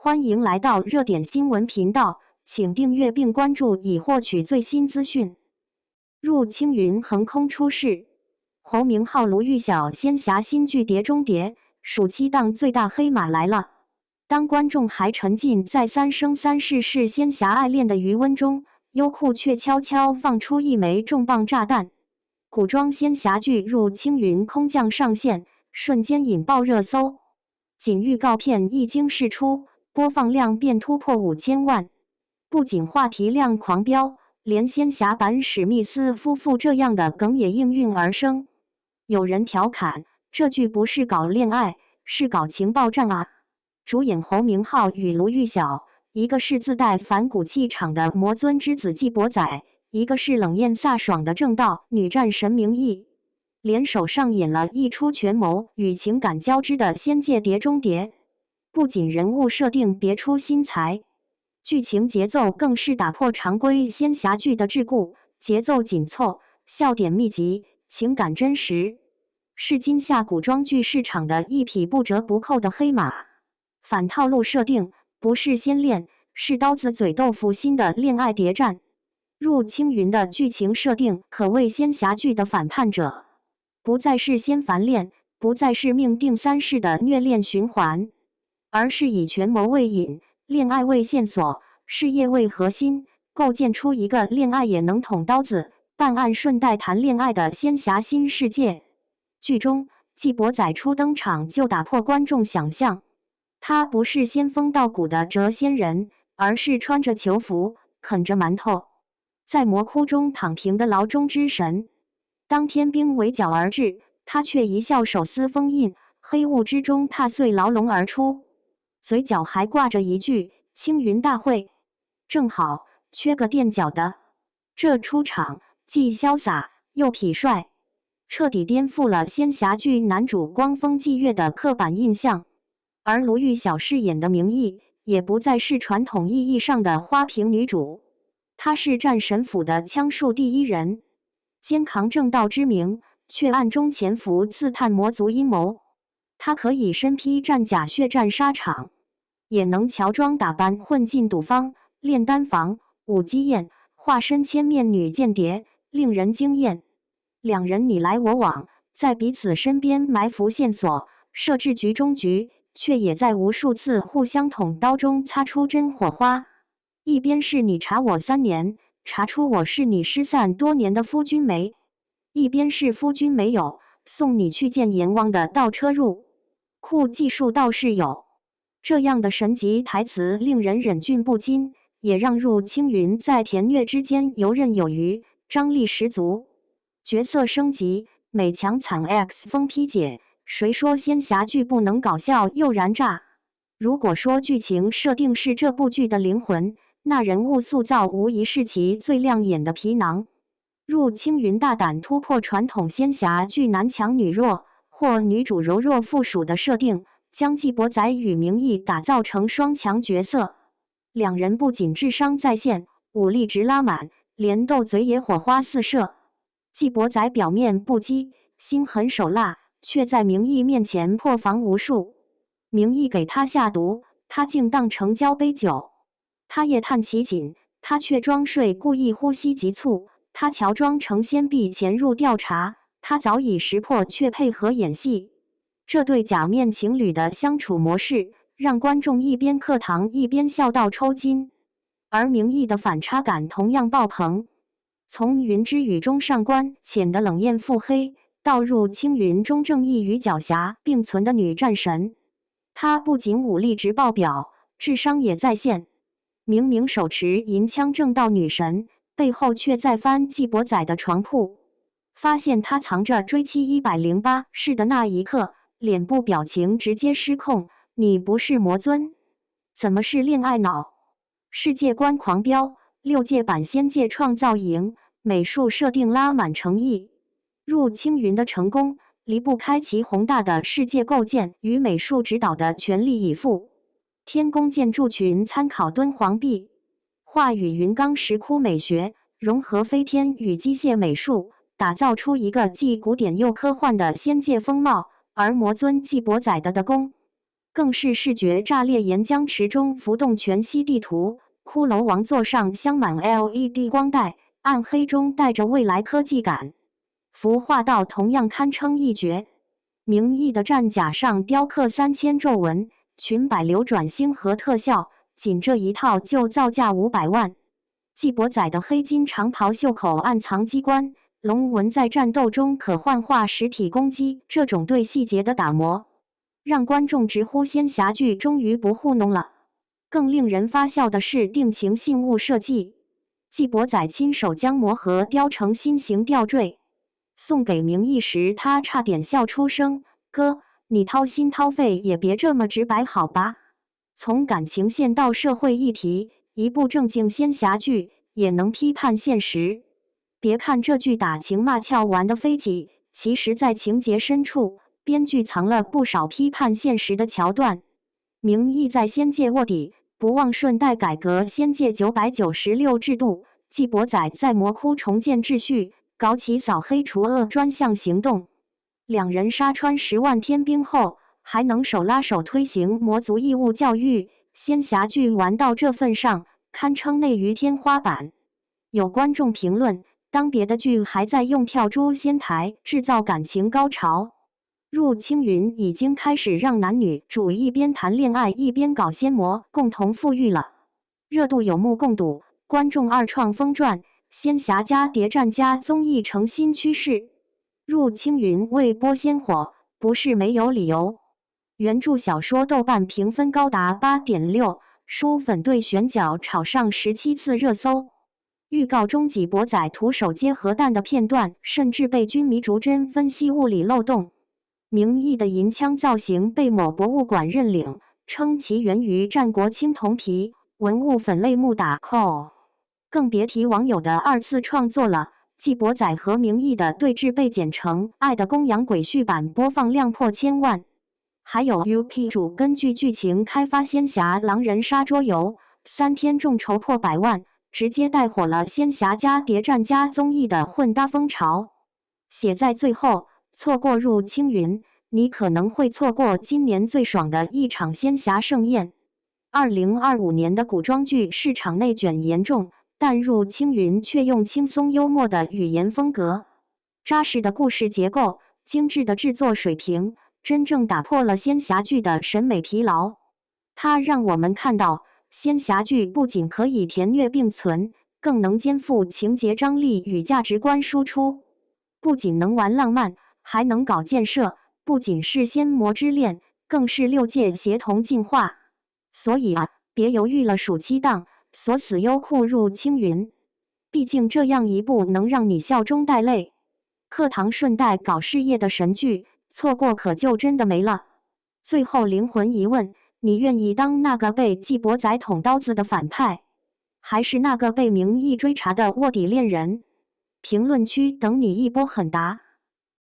欢迎来到热点新闻频道，请订阅并关注以获取最新资讯。入青云横空出世，侯明昊、卢玉晓仙侠新剧《碟中谍》暑期档最大黑马来了。当观众还沉浸在三生三世是仙侠爱恋的余温中，优酷却悄悄放出一枚重磅炸弹。古装仙侠剧《入青云》空降上线，瞬间引爆热搜。仅预告片一经释出，播放量便突破5000万，不仅话题量狂飙，连仙侠版史密斯夫妇这样的梗也应运而生。有人调侃，这剧不是搞恋爱，是搞情报战啊！主演侯明昊与卢玉晓，一个是自带反骨气场的魔尊之子纪伯仔，一个是冷艳飒爽的正道女战神明义，联手上演了一出权谋与情感交织的仙界碟中谍。不仅人物设定别出心裁，剧情节奏更是打破常规仙侠剧的桎梏，节奏紧凑，笑点密集，情感真实，是今夏古装剧市场的一匹不折不扣的黑马。反套路设定，不是仙恋，是刀子嘴豆腐心的恋爱谍战。入青云的剧情设定可谓仙侠剧的反叛者，不再是仙凡恋，不再是命定三世的虐恋循环，而是以权谋为引，恋爱为线索，事业为核心，构建出一个恋爱也能捅刀子，办案顺带谈恋爱的仙侠新世界。剧中，纪伯仔初登场就打破观众想象，他不是仙风道骨的谪仙人，而是穿着囚服，啃着馒头，在魔窟中躺平的牢中之神。当天兵围剿而至，他却一笑手撕封印，黑雾之中踏碎牢笼而出，嘴角还挂着一句青云大会，正好缺个垫脚的。这出场既潇洒又痞帅，彻底颠覆了仙侠剧男主光风霁月的刻板印象。而卢玉晓饰演的明义也不再是传统意义上的花瓶女主，她是战神府的枪术第一人，肩扛正道之名，却暗中潜伏刺探魔族阴谋。她可以身披战甲血战沙场，也能乔装打扮混进赌坊、炼丹房、舞姬宴，化身千面女间谍，令人惊艳。两人你来我往，在彼此身边埋伏线索，设置局中局，却也在无数次互相捅刀中擦出真火花。一边是你查我3年，查出我是你失散多年的夫君没；一边是夫君没有，送你去见阎王的倒车入库技术倒是有。这样的神级台词令人忍俊不禁，也让入青云在甜虐之间游刃有余，张力十足。角色升级，美强惨 X 风披姐，谁说仙侠剧不能搞笑又燃炸？如果说剧情设定是这部剧的灵魂，那人物塑造无疑是其最亮眼的皮囊。入青云大胆突破传统仙侠剧男强女弱或女主柔弱附属的设定，将纪伯仔与明义打造成双强角色。两人不仅智商在线，武力值拉满，连斗嘴也火花四射。纪伯仔表面不羁，心狠手辣，却在明义面前破防无数。明义给他下毒，他竟当成交杯酒；他夜探其寝，他却装睡，故意呼吸急促；他乔装成仙婢潜入调查，他早已识破却配合演戏。这对假面情侣的相处模式，让观众一边课堂一边笑到抽筋。而明义的反差感同样爆棚，从云之羽中上官浅的冷艳腹黑，到入青云中正义与狡黠并存的女战神，她不仅武力值爆表，智商也在线。明明手持银枪正道女神，背后却在翻纪伯仔的床铺，发现他藏着追妻108式的那一刻，脸部表情直接失控。你不是魔尊，怎么是恋爱脑？世界观狂飙，6届版仙界创造营，美术设定拉满诚意。入青云的成功，离不开其宏大的世界构建与美术指导的全力以赴。天宫建筑群参考敦煌壁画与云冈石窟美学，融合飞天与机械美术，打造出一个既古典又科幻的仙界风貌。而魔尊纪伯仔的功更是视觉炸裂，沿江池中浮动全息地图，骷髅王座上镶满 LED 光带，暗黑中带着未来科技感。服化道同样堪称一绝，明义的战甲上雕刻3000皱纹，裙摆流转星河特效，仅这一套就造价500万。纪伯载的黑金长袍袖口暗藏机关，龙纹在战斗中可幻化实体攻击，这种对细节的打磨，让观众直呼仙侠剧终于不糊弄了。更令人发笑的是定情信物设计，纪伯载亲手将魔盒雕成心形吊坠，送给明义时，他差点笑出声：“哥，你掏心掏肺也别这么直白好吧？”从感情线到社会议题，一部正经仙侠剧也能批判现实。别看这剧打情骂俏玩得飞起，其实在情节深处，编剧藏了不少批判现实的桥段。明义在仙界卧底，不忘顺带改革仙界996制度；纪伯载在魔窟重建秩序，搞起扫黑除恶专项行动。两人杀穿10万天兵后，还能手拉手推行魔族义务教育，仙侠剧玩到这份上，堪称内娱天花板。有观众评论，当别的剧还在用跳猪仙台制造感情高潮，入青云已经开始让男女主一边谈恋爱一边搞仙魔，共同富裕了。热度有目共睹，观众二创疯转，仙侠加谍战加综艺成新趋势。入青云为播仙火，不是没有理由。原著小说豆瓣评分高达 8.6， 书粉对选角炒上17次热搜。预告中纪伯载徒手接核弹的片段，甚至被军迷逐帧分析物理漏洞。明义的银枪造型被某博物馆认领，称其源于战国青铜皮，文物粉类目打 call。更别提网友的二次创作了。纪伯载和明义的对峙被剪成《爱的供养鬼续版》，播放量破1000万。还有 UP 主根据剧情开发仙侠狼人杀桌游，3天众筹破100万，直接带火了仙侠加谍战加综艺的混搭风潮。写在最后，错过入青云，你可能会错过今年最爽的一场仙侠盛宴。2025年的古装剧市场内卷严重，但入青云却用轻松幽默的语言风格，扎实的故事结构，精致的制作水平，真正打破了仙侠剧的审美疲劳。它让我们看到，仙侠剧不仅可以甜虐并存，更能肩负情节张力与价值观输出。不仅能玩浪漫，还能搞建设，不仅是仙魔之恋，更是6界协同进化。所以啊，别犹豫了，暑期档锁死优酷入青云，毕竟这样一部能让你笑中带泪、课堂顺带搞事业的神剧，错过可就真的没了。最后灵魂疑问，你愿意当那个被纪伯载捅刀子的反派，还是那个被明义追查的卧底恋人？评论区等你一波狠答。